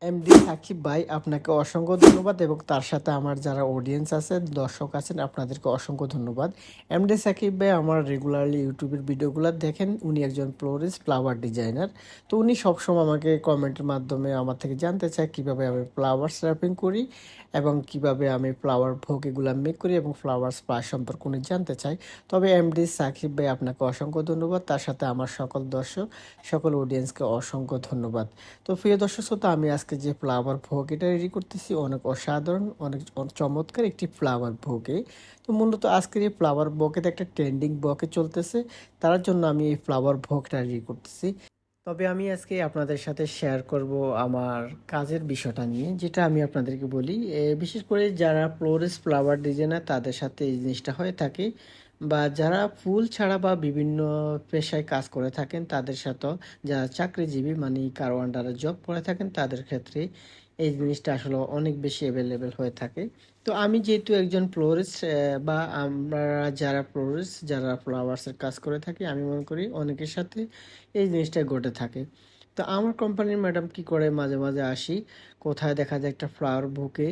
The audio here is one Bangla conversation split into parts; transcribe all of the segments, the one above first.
এমডি সাকিব ভাই, আপনাকে অসংখ্য ধন্যবাদ এবং তার সাথে আমার যারা অডিয়েন্স আছে, দর্শক আছেন, আপনাদেরকে অসংখ্য ধন্যবাদ। এমডি সাকিব ভাই আমার রেগুলারলি ইউটিউবের ভিডিওগুলো দেখেন। উনি একজন ফ্লোরিস্ট ফ্লাওয়ার ডিজাইনার। তো উনি সবসময় আমাকে কমেন্টের মাধ্যমে আমার থেকে জানতে চায় কীভাবে আমি ফ্লাওয়ার্স র্যাপিং করি এবং কিভাবে আমি ফ্লাওয়ার ভোগ এগুলো মেক করি এবং ফ্লাওয়ার স্প্লাশ সম্পর্কে উনি জানতে চায়। তবে এমডি সাকিব ভাই, আপনাকে অসংখ্য ধন্যবাদ, তার সাথে আমার সকল দর্শক, সকল অডিয়েন্সকে অসংখ্য ধন্যবাদ। তো প্রিয় দর্শক শ্রোতা, আমি আজকে যে ফ্লাওয়ার ভোগ এটা রেডি করতেছি অনেক অসাধারণ, অনেক চমৎকার একটি ফ্লাওয়ার ভোগে। তো মূলত আজকের এই ফ্লাওয়ার ভোগেতে একটা ট্রেন্ডিং বকে চলতেছে, তার জন্য আমি এই ফ্লাওয়ার ভোগটা রেডি করতেছি। তবে আমি আজকে আপনাদের সাথে শেয়ার করব আমার কাজের বিষয়টা নিয়ে, যেটা আমি আপনাদেরকে বলি। বিশেষ করে যারা ফ্লোরিস্ট ফ্লাওয়ার ডিজাইনার তাদের সাথে এই জিনিসটা হয়ে থাকে, বা যারা ফুল ছাড়া বা বিভিন্ন পেশায় কাজ করে থাকেন তাদের সাথেও, যারা চাকরিজীবী মানে কারো আন্ডারে জব করে থাকেন তাদের ক্ষেত্রে এই জিনিসটা আসলে অনেক বেশি অ্যাভেলেবেল হয়ে থাকে। তো আমি যেহেতু একজন ফ্লোরিস্ট, বা আমরা যারা ফ্লোরিস্ট, যারা ফ্লাওয়ার্সের কাজ করে থাকি, আমি মনে করি অনেকের সাথে এই জিনিসটা ঘটে থাকে। তো আমার কোম্পানির ম্যাডাম কি করে, মাঝে মাঝে আসি, কোথায় দেখা যায় একটা ফ্লাওয়ার বুকে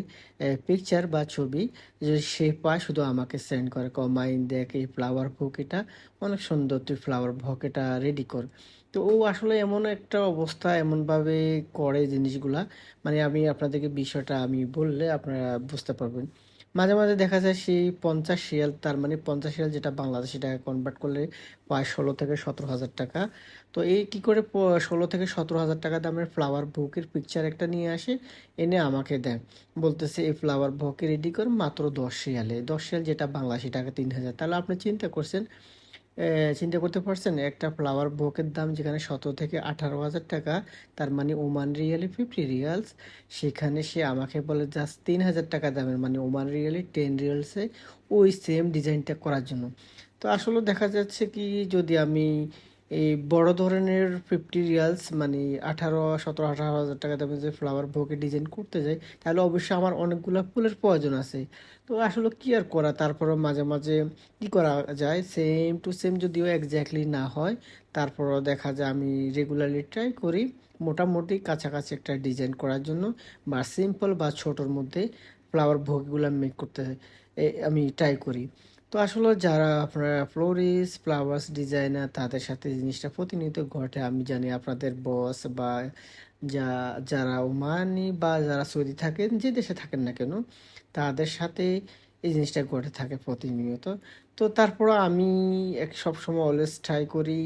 পিকচার বা ছবি যে সে পায়, শুধু আমাকে সেন্ড করে, কমাইন দেখ এই ফ্লাওয়ার বুকেটা অনেক সুন্দর, তুই ফ্লাওয়ার বুকেটা রেডি কর। তো ও আসলে এমন একটা অবস্থা, এমনভাবে করে জিনিসগুলা, মানে আমি আপনাদেরকে বিষয়টা আমি বললে আপনারা বুঝতে পারবেন। মাঝে মাঝে দেখা যায় সেই 50 রিয়াল, তার মানে 50 রিয়াল যেটা বাংলাদেশি টাকা কনভার্ট করলে প্রায় 16 থেকে 17 হাজার টাকা। তো এই কি করে 16 থেকে 17 হাজার টাকা দামের ফ্লাওয়ার বুকের পিকচার একটা নিয়ে আসে, এনে আমাকে দেন, বলতেছে এই ফ্লাওয়ার বুকে রেডি কর মাত্র 10 রিয়ালে। 10 রিয়াল যেটা বাংলাদেশি টাকা 3,000। তাহলে আপনি চিন্তা করছেন, চিন্তা করতে পারছেন একটা ফ্লাওয়ার বুকের দাম যেখানে 17 থেকে 18 হাজার টাকা, তার মানে ওমান রিয়ালে 50 রিয়ালস, সেখানে সে আমাকে বলে জাস্ট 3,000 টাকা দামের, মানে ওমান রিয়ালে 10 রিয়ালসে ওই সেম ডিজাইনটা করার জন্য। তো আসলে দেখা যাচ্ছে কি, যদি আমি এই বড় ধরনের 50 রিয়ালস মানে 18 হাজার টাকা দামের যে ফ্লাওয়ার বুকে ডিজাইন করতে যাই, তাহলে অবশ্যই আমার অনেকগুলো ফুলের প্রয়োজন আছে। তো আসলে কি আর করা, তারপরও মাঝে মাঝে কি করা যায়, সেম টু সেম যদিও এক্স্যাক্টলি না হয়, তারপরও দেখা যায় আমি রেগুলারলি ট্রাই করি মোটামুটি কাছাকাছি একটা ডিজাইন করার জন্য, বা সিম্পল বা ছোটোর মধ্যে ফ্লাওয়ার ভোগগুলো মেক করতে আমি ট্রাই করি। তো আসলে যারা আপনারা ফ্লোরিস্ট ফ্লাওয়ার্স ডিজাইনার তাদের সাথে এই জিনিসটা প্রতিনিয়ত ঘটে। আমি জানি আপনাদের বস বা যা যারা ওমানি বা যারা সৌদি থাকেন, যে দেশে থাকেন না কেন, তাদের সাথে এই জিনিসটা ঘটে থাকে প্রতিনিয়ত। তো তারপর আমি সবসময় অলওয়েজ ট্রাই করি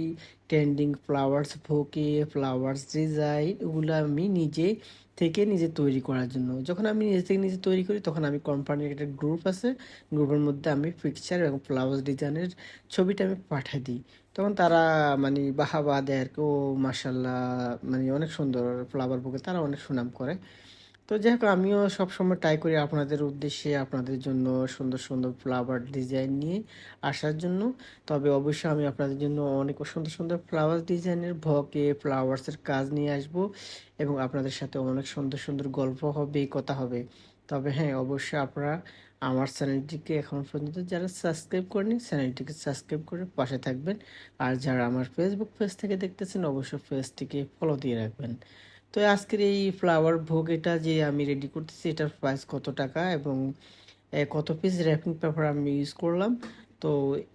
ট্রেন্ডিং ফ্লাওয়ার্স বুকে, ফ্লাওয়ার্স ডিজাইন এগুলো আমি নিজে তৈরি করার জন্য। যখন আমি নিজে থেকে নিজে তৈরি করি, তখন আমি কোম্পানির একটা গ্রুপ আছে, গ্রুপের মধ্যে আমি পিকচার এবং ফ্লাওয়ার্স ডিজাইনের ছবিটা আমি পাঠিয়ে দিই। তখন তারা মানে বাহাবা দেয় আর কি, ও মার্শাল্লাহ, মানে অনেক সুন্দর ফ্লাওয়ার বুকে, তারা অনেক সুনাম করে। তো যাই হোক, আমিও সবসময় ট্রাই করি আপনাদের উদ্দেশ্যে, আপনাদের জন্য সুন্দর সুন্দর ফ্লাওয়ার ডিজাইন নিয়ে আসার জন্য। তবে অবশ্যই আমি আপনাদের জন্য অনেক সুন্দর সুন্দর ফ্লাওয়ার ডিজাইনের ভকে ফ্লাওয়ার্সের কাজ নিয়ে আসব, এবং আপনাদের সাথে অনেক সুন্দর সুন্দর গল্প হবে, কথা হবে। তবে হ্যাঁ, অবশ্যই আপনারা আমার চ্যানেলটিকে এখন পর্যন্ত যারা সাবস্ক্রাইব করেনি, চ্যানেলটিকে সাবস্ক্রাইব করে পাশে থাকবেন। আর যারা আমার ফেসবুক পেজ থেকে দেখতেছেন, অবশ্যই পেজটিকে ফলো দিয়ে রাখবেন। তো আজকের এই ফ্লাওয়ার ভোগ এটা যে আমি রেডি করতেছি, এটার প্রাইস কত টাকা এবং কত পিস র্যাপিং পেপার আমি ইউজ করলাম, তো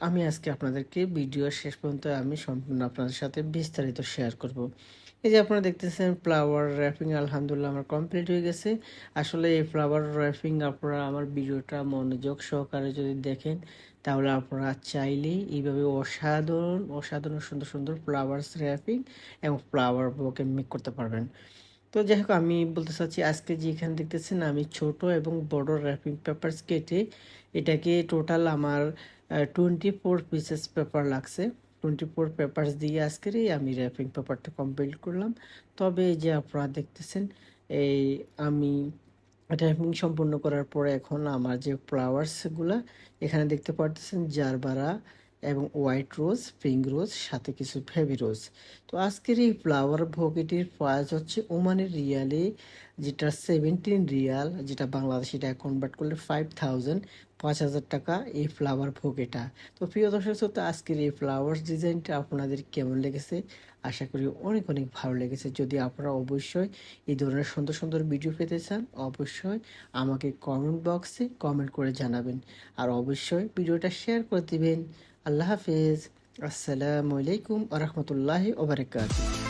আমি আজকে আপনাদেরকে ভিডিও শেষ পর্যন্ত আমি সম্পূর্ণ আপনাদের সাথে বিস্তারিত শেয়ার করব। এই যে আপনারা দেখতেছেন ফ্লাওয়ার র্যাপিং আলহামদুলিল্লাহ আমার কমপ্লিট হয়ে গেছে। আসলে এই ফ্লাওয়ার র্যাপিং আপনারা আমার ভিডিওটা মনোযোগ সহকারে যদি দেখেন, তাহলে আপনারা চাইলেই এইভাবে অসাধারণ অসাধারণ সুন্দর সুন্দর ফ্লাওয়ার্স র্যাপিং এবং ফ্লাওয়ার বুকে মেক করতে পারবেন। তো যাই হোক, আমি বলতে চাচ্ছি আজকে যে এখানে দেখতেছেন আমি ছোট এবং বড় র্যাপিং পেপারস কেটে এটাকে টোটাল আমার 24 পিসেস পেপার লাগছে। 24 পেপারস দিয়ে আজকের এই আমি র্যাপিং পেপারটা কমপ্লিট করলাম। তবে এই যে আপনারা দেখতেছেন, এই আমি র্যাপিং সম্পূর্ণ করার পরে এখন আমার যে ফ্লাওয়ার্সগুলা এখানে দেখতে পারতেছেন, জারবারা এবং হোয়াইট রোজ, পিঙ্ক রোজ, সাথে কিছু ফেবি রোজ। তো আজকের এই ফ্লাওয়ার বুকেটির প্রাইস হচ্ছে ওমানের রিয়ালে, যেটা 17 রিয়াল, যেটা বাংলাদেশি টাকা কনভার্ট করলে 5000, 5000 টাকা এই ফ্লাওয়ার বুকেটা। তো প্রিয় দর্শক শ্রোতা, আজকের এই ফ্লাওয়ার ডিজাইনটা আপনাদের কেমন লেগেছে? আশা করি অনেক অনেক ভালো লেগেছে। যদি আপনারা অবশ্যই এই ধরনের সুন্দর সুন্দর ভিডিও পেতে চান, অবশ্যই আমাকে কমেন্ট বক্সে কমেন্ট করে জানাবেন। আর অবশ্যই ভিডিওটা শেয়ার করে দিবেন। আল্লাহ হাফেজ। আসসালামু আলাইকুম ওয়া রাহমাতুল্লাহি ওয়া বারাকাতুহু।